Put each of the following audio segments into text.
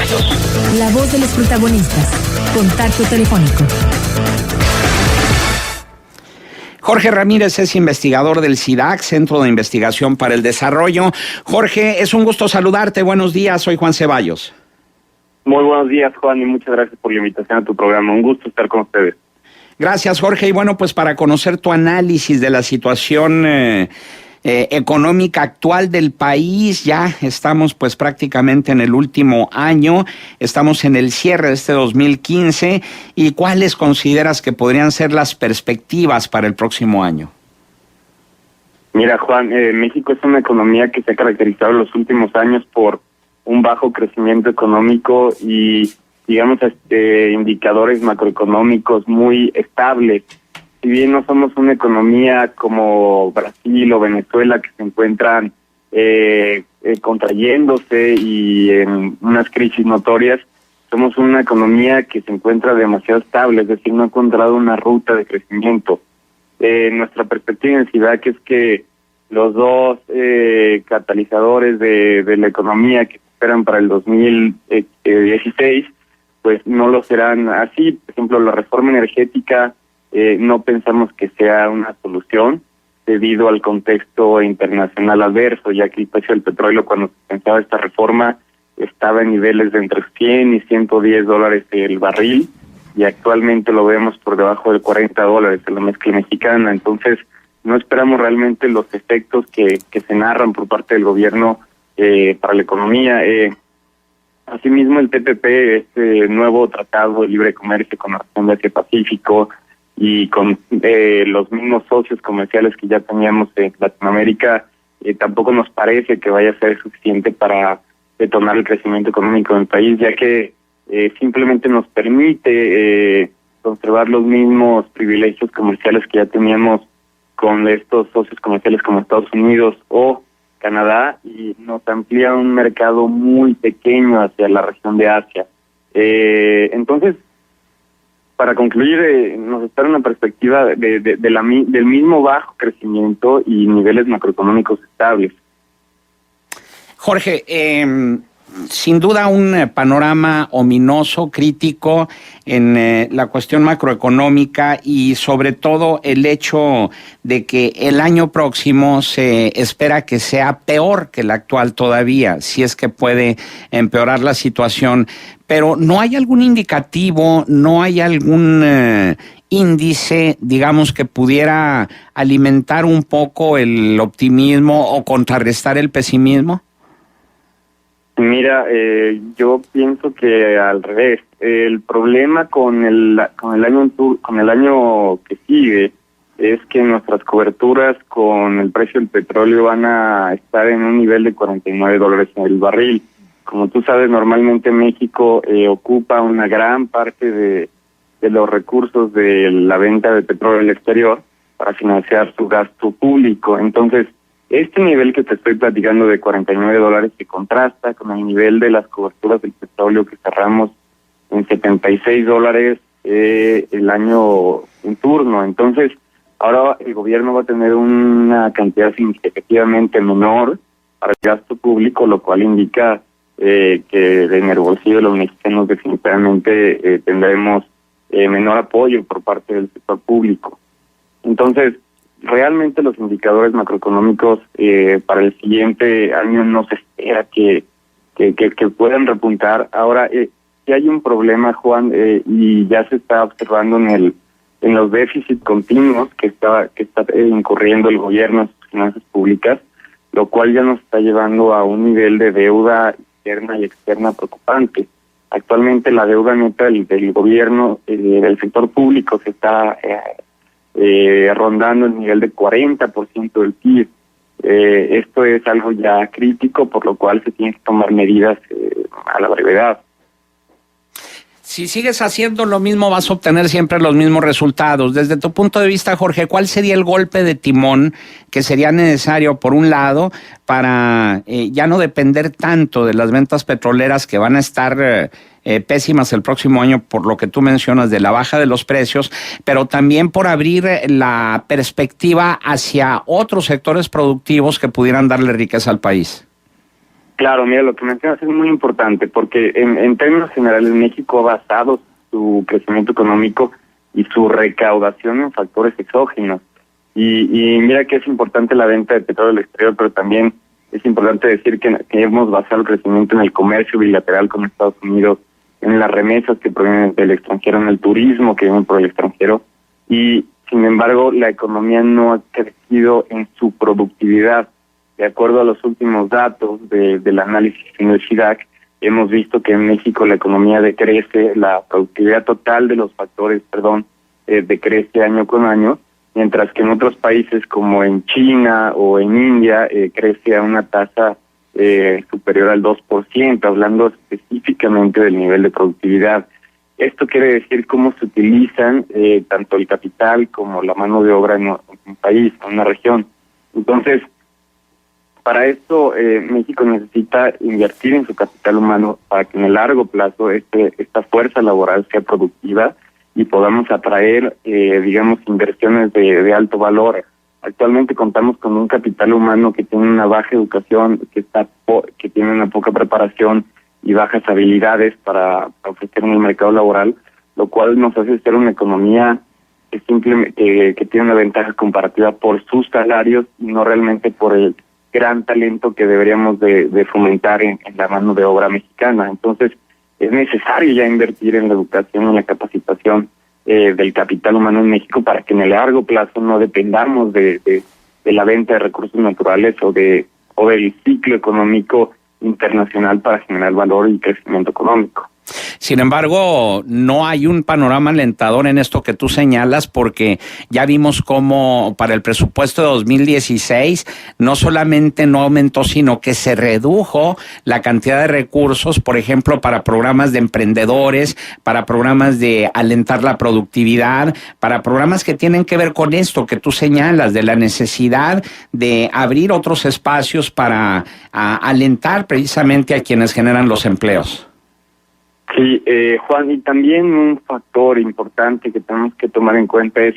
Ceballos. La voz de los protagonistas. Contacto telefónico. Jorge Ramírez es investigador del CIDAC, Centro de Investigación para el Desarrollo. Jorge, es un gusto saludarte. Buenos días, soy Juan Ceballos. Muy buenos días, Juan, y muchas gracias por la invitación a tu programa. Un gusto estar con ustedes. Gracias, Jorge. Y bueno, pues para conocer tu análisis de la situación económica actual del país, ya estamos pues prácticamente en el último año, estamos en el cierre de este 2015, ¿y cuáles consideras que podrían ser las perspectivas para el próximo año? Mira, Juan, México es una economía que se ha caracterizado en los últimos años por un bajo crecimiento económico y, digamos, indicadores macroeconómicos muy estables. Si bien no somos una economía como Brasil o Venezuela que se encuentran contrayéndose y en unas crisis notorias, somos una economía que se encuentra demasiado estable, es decir, no ha encontrado una ruta de crecimiento. Nuestra perspectiva en CIDAC es que los dos catalizadores de la economía que se esperan para el 2016, pues no lo serán así. Por ejemplo, la reforma energética no pensamos que sea una solución debido al contexto internacional adverso, ya que el precio del petróleo cuando se pensaba esta reforma estaba en niveles de entre 100 y 110 dólares el barril y actualmente lo vemos por debajo de 40 dólares en la mezcla mexicana. Entonces no esperamos realmente los efectos que se narran por parte del gobierno para la economía. Asimismo, el TPP, este nuevo tratado de libre comercio con la región de Asia-Pacífico y con los mismos socios comerciales que ya teníamos en Latinoamérica, tampoco nos parece que vaya a ser suficiente para detonar el crecimiento económico del país, ya que simplemente nos permite conservar los mismos privilegios comerciales que ya teníamos con estos socios comerciales como Estados Unidos o Canadá, y nos amplía un mercado muy pequeño hacia la región de Asia. Entonces, para concluir, nos espera una perspectiva del mismo bajo crecimiento y niveles macroeconómicos estables. Jorge, sin duda un panorama ominoso, crítico en la cuestión macroeconómica y sobre todo el hecho de que el año próximo se espera que sea peor que el actual todavía, si es que puede empeorar la situación. Pero ¿no hay algún indicativo, no hay algún índice, digamos, que pudiera alimentar un poco el optimismo o contrarrestar el pesimismo? Mira, yo pienso que al revés. El problema con el año que sigue es que nuestras coberturas con el precio del petróleo van a estar en un nivel de 49 dólares en el barril. Como tú sabes, normalmente México ocupa una gran parte de los recursos de la venta de petróleo en el exterior para financiar su gasto público. Entonces, este nivel que te estoy platicando de 49 dólares se contrasta con el nivel de las coberturas del petróleo que cerramos en 76 dólares el año en turno. Entonces, ahora el gobierno va a tener una cantidad significativamente menor para el gasto público, lo cual indica que en el bolsillo de los mexicanos definitivamente tendremos menor apoyo por parte del sector público. Entonces, realmente los indicadores macroeconómicos para el siguiente año no se espera que puedan repuntar. Ahora, si hay un problema, Juan, y ya se está observando en los déficits continuos que está incurriendo el gobierno en sus finanzas públicas, lo cual ya nos está llevando a un nivel de deuda interna y externa preocupante. Actualmente la deuda neta del gobierno, del sector público, se está rondando el nivel de 40% del PIB. Esto es algo ya crítico, por lo cual se tienen que tomar medidas a la brevedad. Si sigues haciendo lo mismo, vas a obtener siempre los mismos resultados. Desde tu punto de vista, Jorge, ¿cuál sería el golpe de timón que sería necesario, por un lado, para ya no depender tanto de las ventas petroleras que van a estar pésimas el próximo año por lo que tú mencionas de la baja de los precios, pero también por abrir la perspectiva hacia otros sectores productivos que pudieran darle riqueza al país? Claro, mira, lo que mencionas es muy importante porque en términos generales México ha basado su crecimiento económico y su recaudación en factores exógenos. Y mira que es importante la venta de petróleo al exterior, pero también es importante decir que hemos basado el crecimiento en el comercio bilateral con Estados Unidos, en las remesas que provienen del extranjero, en el turismo que viene por el extranjero, y sin embargo la economía no ha crecido en su productividad. De acuerdo a los últimos datos del análisis en el SIDAC, hemos visto que en México la economía decrece, la productividad total de los factores, decrece año con año, mientras que en otros países como en China o en India crece a una tasa superior al 2%, hablando específicamente del nivel de productividad. Esto quiere decir cómo se utilizan tanto el capital como la mano de obra en un país, en una región. Entonces, para esto México necesita invertir en su capital humano para que en el largo plazo esta fuerza laboral sea productiva y podamos atraer, inversiones de alto valor. Actualmente contamos con un capital humano que tiene una baja educación, que tiene una poca preparación y bajas habilidades para ofrecer en el mercado laboral, lo cual nos hace ser una economía que tiene una ventaja comparativa por sus salarios y no realmente por el gran talento que deberíamos de fomentar en la mano de obra mexicana. Entonces, es necesario ya invertir en la educación y en la capacitación del capital humano en México para que en el largo plazo no dependamos de la venta de recursos naturales o del ciclo económico internacional para generar valor y crecimiento económico. Sin embargo, no hay un panorama alentador en esto que tú señalas, porque ya vimos cómo para el presupuesto de 2016 no solamente no aumentó, sino que se redujo la cantidad de recursos, por ejemplo, para programas de emprendedores, para programas de alentar la productividad, para programas que tienen que ver con esto que tú señalas, de la necesidad de abrir otros espacios para alentar precisamente a quienes generan los empleos. Sí, Juan, y también un factor importante que tenemos que tomar en cuenta es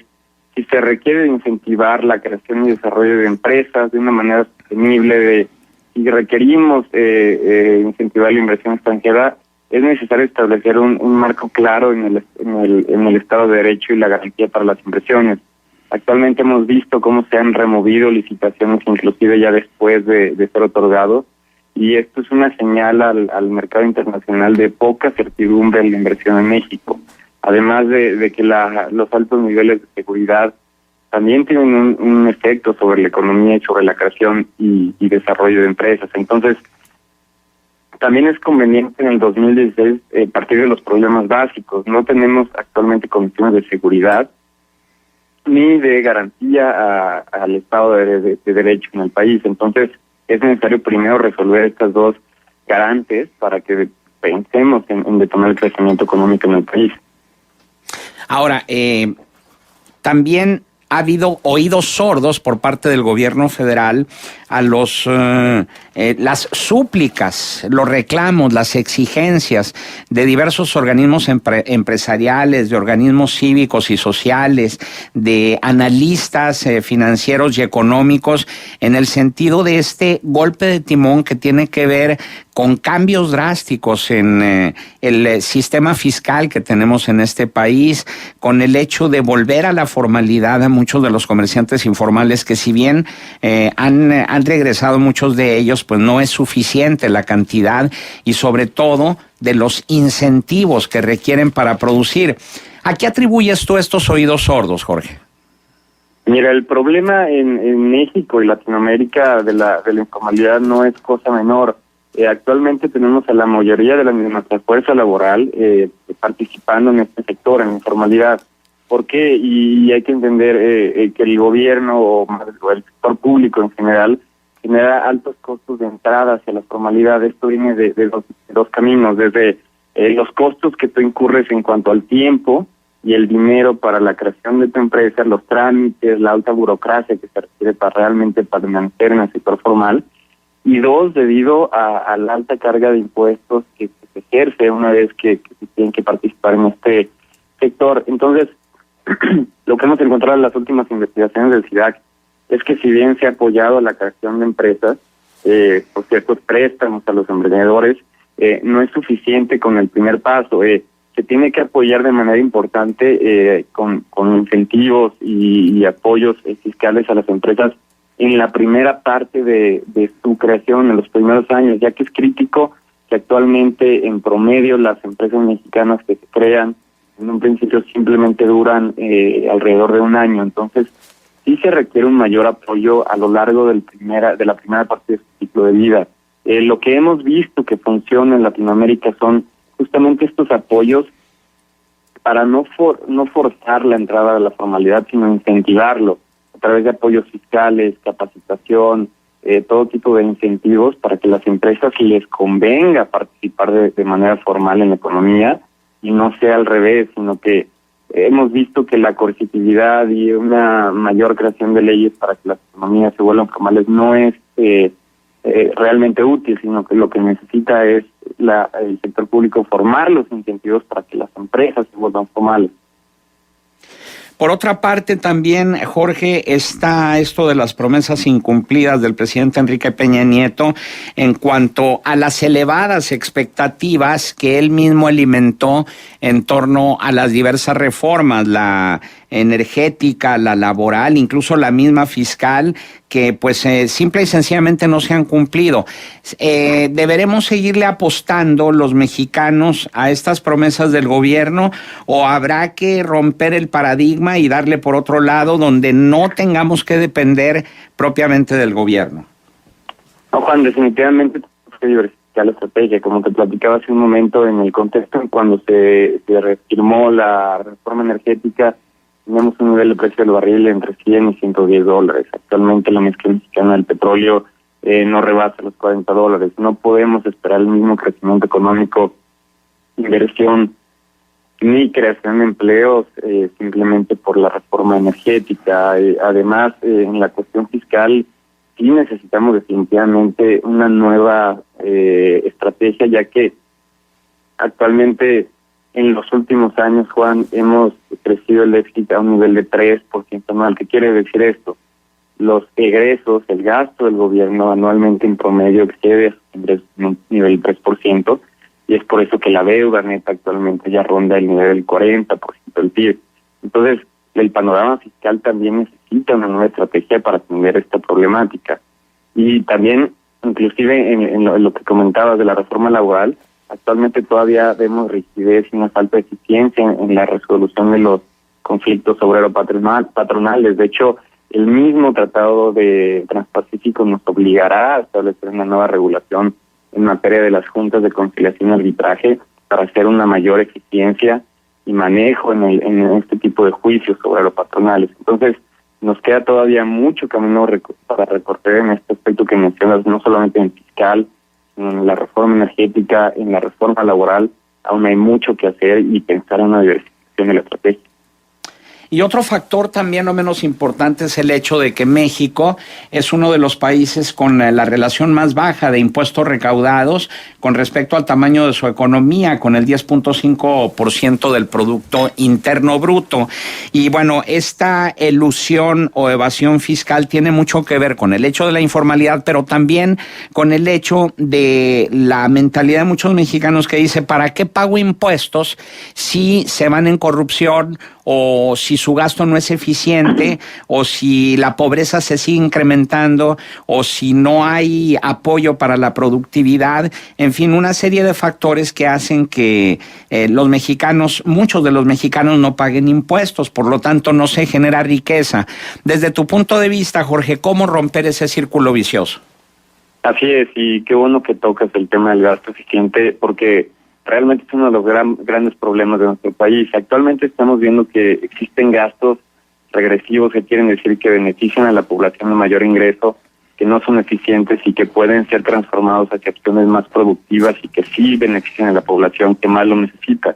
si se requiere incentivar la creación y desarrollo de empresas de una manera sostenible, si requerimos incentivar la inversión extranjera, es necesario establecer un marco claro en el Estado de Derecho y la garantía para las inversiones. Actualmente hemos visto cómo se han removido licitaciones, inclusive ya después de ser otorgado, y esto es una señal al mercado internacional de poca certidumbre en la inversión en México. Además de que los altos niveles de seguridad también tienen un efecto sobre la economía y sobre la creación y desarrollo de empresas. Entonces, también es conveniente en el 2016 partir de los problemas básicos. No tenemos actualmente condiciones de seguridad ni de garantía al Estado de Derecho en el país. Entonces, es necesario primero resolver estas dos garantes para que pensemos en detonar el crecimiento económico en el país. Ahora, también ha habido oídos sordos por parte del gobierno federal a las súplicas, los reclamos, las exigencias de diversos organismos empresariales, de organismos cívicos y sociales, de analistas financieros y económicos, en el sentido de este golpe de timón que tiene que ver con cambios drásticos en el sistema fiscal que tenemos en este país, con el hecho de volver a la formalidad a muchos de los comerciantes informales que, si bien han regresado muchos de ellos, pues no es suficiente la cantidad y sobre todo de los incentivos que requieren para producir. ¿A qué atribuyes tú estos oídos sordos, Jorge? Mira, el problema en México y Latinoamérica de la informalidad no es cosa menor. Actualmente tenemos a la mayoría de nuestra fuerza laboral participando en este sector, en la informalidad. ¿Por qué? Y hay que entender que el gobierno o el sector público en general genera altos costos de entrada hacia la formalidad. Esto viene de dos caminos, desde los costos que tú incurres en cuanto al tiempo y el dinero para la creación de tu empresa, los trámites, la alta burocracia que se requiere para realmente permanecer en el sector formal, y dos, debido a la alta carga de impuestos que se ejerce una vez que se tienen que participar en este sector. Entonces, lo que hemos encontrado en las últimas investigaciones del SIDAC es que si bien se ha apoyado la creación de empresas, por ciertos préstamos a los emprendedores, no es suficiente con el primer paso. Se tiene que apoyar de manera importante con incentivos y apoyos fiscales a las empresas en la primera parte de su creación, en los primeros años, ya que es crítico que actualmente en promedio las empresas mexicanas que se crean en un principio simplemente duran alrededor de un año. Entonces sí se requiere un mayor apoyo a lo largo de la primera parte de su ciclo de vida. Lo que hemos visto que funciona en Latinoamérica son justamente estos apoyos para no forzar la entrada a la formalidad, sino incentivarlo a través de apoyos fiscales, capacitación, todo tipo de incentivos para que las empresas les convenga participar de manera formal en la economía y no sea al revés, sino que hemos visto que la coercitividad y una mayor creación de leyes para que las economías se vuelvan formales no es realmente útil, sino que lo que necesita es el sector público formar los incentivos para que las empresas se vuelvan formales. Por otra parte, también, Jorge, está esto de las promesas incumplidas del presidente Enrique Peña Nieto en cuanto a las elevadas expectativas que él mismo alimentó en torno a las diversas reformas, la energética, la laboral, incluso la misma fiscal, que pues simple y sencillamente no se han cumplido. ¿Deberemos seguirle apostando los mexicanos a estas promesas del gobierno o habrá que romper el paradigma y darle por otro lado donde no tengamos que depender propiamente del gobierno? No, Juan, definitivamente tenemos que diversificar la estrategia. Como te platicaba hace un momento, en el contexto en cuando se firmó la reforma energética, tenemos un nivel de precio del barril entre 100 y 110 dólares. Actualmente la mezcla mexicana del petróleo no rebasa los 40 dólares. No podemos esperar el mismo crecimiento económico, inversión ni creación de empleos simplemente por la reforma energética. Además, en la cuestión fiscal, sí necesitamos definitivamente una nueva estrategia, ya que actualmente en los últimos años, Juan, hemos crecido el déficit a un nivel de 3% anual. ¿Qué quiere decir esto? Los egresos, el gasto del gobierno anualmente en promedio excede un nivel del 3%, y es por eso que la deuda neta actualmente ya ronda el nivel del 40% del PIB. Entonces, el panorama fiscal también necesita una nueva estrategia para atender esta problemática. Y también, inclusive en lo que comentabas de la reforma laboral, actualmente todavía vemos rigidez y una falta de eficiencia en la resolución de los conflictos obrero-patronales. De hecho, el mismo Tratado de Transpacífico nos obligará a establecer una nueva regulación en materia de las juntas de conciliación y arbitraje para hacer una mayor eficiencia y manejo en este tipo de juicios obrero-patronales. Entonces, nos queda todavía mucho camino para recorrer en este aspecto que mencionas, no solamente en fiscal, en la reforma energética, en la reforma laboral. Aún hay mucho que hacer y pensar en una diversificación de la estrategia. Y otro factor también no menos importante es el hecho de que México es uno de los países con la relación más baja de impuestos recaudados con respecto al tamaño de su economía, con el 10.5% del Producto Interno Bruto. Y bueno, esta elusión o evasión fiscal tiene mucho que ver con el hecho de la informalidad, pero también con el hecho de la mentalidad de muchos mexicanos que dice, ¿para qué pago impuestos si se van en corrupción o si su gasto no es eficiente, o si la pobreza se sigue incrementando, o si no hay apoyo para la productividad? En fin, una serie de factores que hacen que los mexicanos, muchos de los mexicanos no paguen impuestos, por lo tanto no se genera riqueza. Desde tu punto de vista, Jorge, ¿cómo romper ese círculo vicioso? Así es, y qué bueno que tocas el tema del gasto eficiente, porque realmente es uno de los grandes problemas de nuestro país. Actualmente estamos viendo que existen gastos regresivos que quieren decir que benefician a la población de mayor ingreso, que no son eficientes y que pueden ser transformados hacia acciones más productivas y que sí benefician a la población que más lo necesita.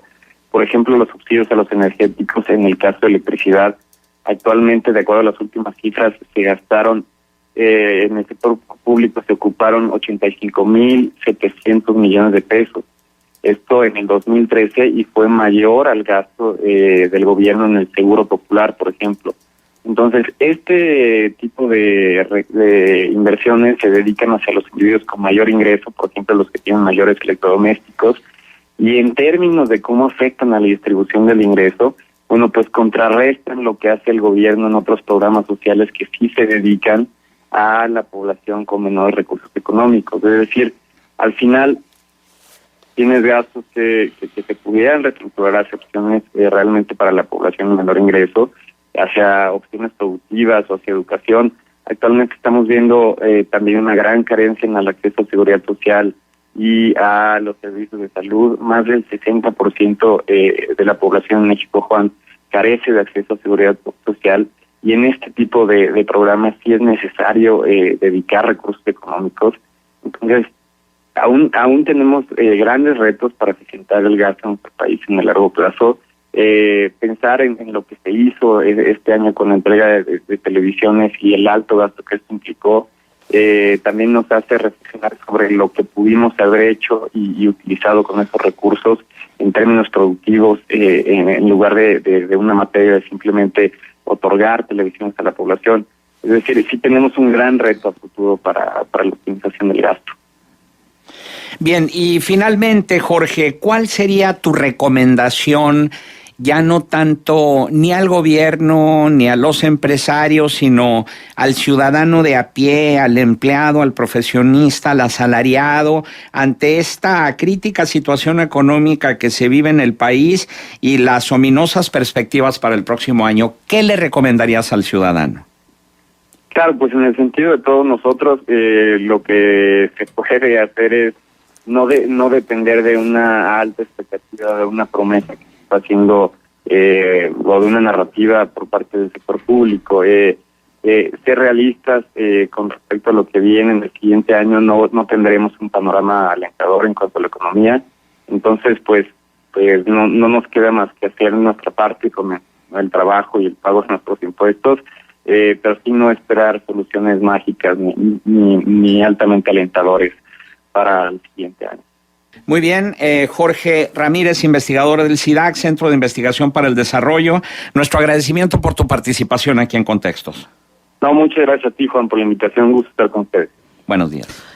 Por ejemplo, los subsidios a los energéticos en el caso de electricidad. Actualmente, de acuerdo a las últimas cifras, se gastaron en el sector público, se ocuparon 85.700 millones de pesos. Esto en el 2013 y fue mayor al gasto del gobierno en el Seguro Popular, por ejemplo. Entonces, este tipo de inversiones se dedican hacia los individuos con mayor ingreso, por ejemplo, los que tienen mayores electrodomésticos, y en términos de cómo afectan a la distribución del ingreso, bueno, pues contrarrestan lo que hace el gobierno en otros programas sociales que sí se dedican a la población con menores recursos económicos. Es decir, al final tienes gastos que se pudieran reestructurar hacia opciones realmente para la población de menor ingreso, hacia opciones productivas o hacia educación. Actualmente estamos viendo también una gran carencia en el acceso a seguridad social y a los servicios de salud. Más del 60% de la población en México, Juan, carece de acceso a seguridad social, y en este tipo de programas sí es necesario dedicar recursos económicos. Entonces, aún tenemos grandes retos para eficientar el gasto en nuestro país en el largo plazo. Pensar en lo que se hizo este año con la entrega de televisiones y el alto gasto que esto implicó, también nos hace reflexionar sobre lo que pudimos haber hecho y utilizado con esos recursos en términos productivos, en lugar de una materia de simplemente otorgar televisiones a la población. Es decir, sí tenemos un gran reto a futuro para la optimización del gasto. Bien, y finalmente, Jorge, ¿cuál sería tu recomendación, ya no tanto ni al gobierno ni a los empresarios, sino al ciudadano de a pie, al empleado, al profesionista, al asalariado, ante esta crítica situación económica que se vive en el país y las ominosas perspectivas para el próximo año? ¿Qué le recomendarías al ciudadano? Claro, pues en el sentido de todos nosotros, lo que se puede hacer es no depender de una alta expectativa, de una promesa que se está haciendo o de una narrativa por parte del sector público. Ser realistas con respecto a lo que viene en el siguiente año. No tendremos un panorama alentador en cuanto a la economía. Entonces, pues no nos queda más que hacer nuestra parte con el trabajo y el pago de nuestros impuestos, pero sí no esperar soluciones mágicas ni altamente alentadores para el siguiente año. Muy bien, Jorge Ramírez, investigador del CIDAC, Centro de Investigación para el Desarrollo. Nuestro agradecimiento por tu participación aquí en Contextos. No, muchas gracias a ti, Juan, por la invitación. Un gusto estar con ustedes. Buenos días.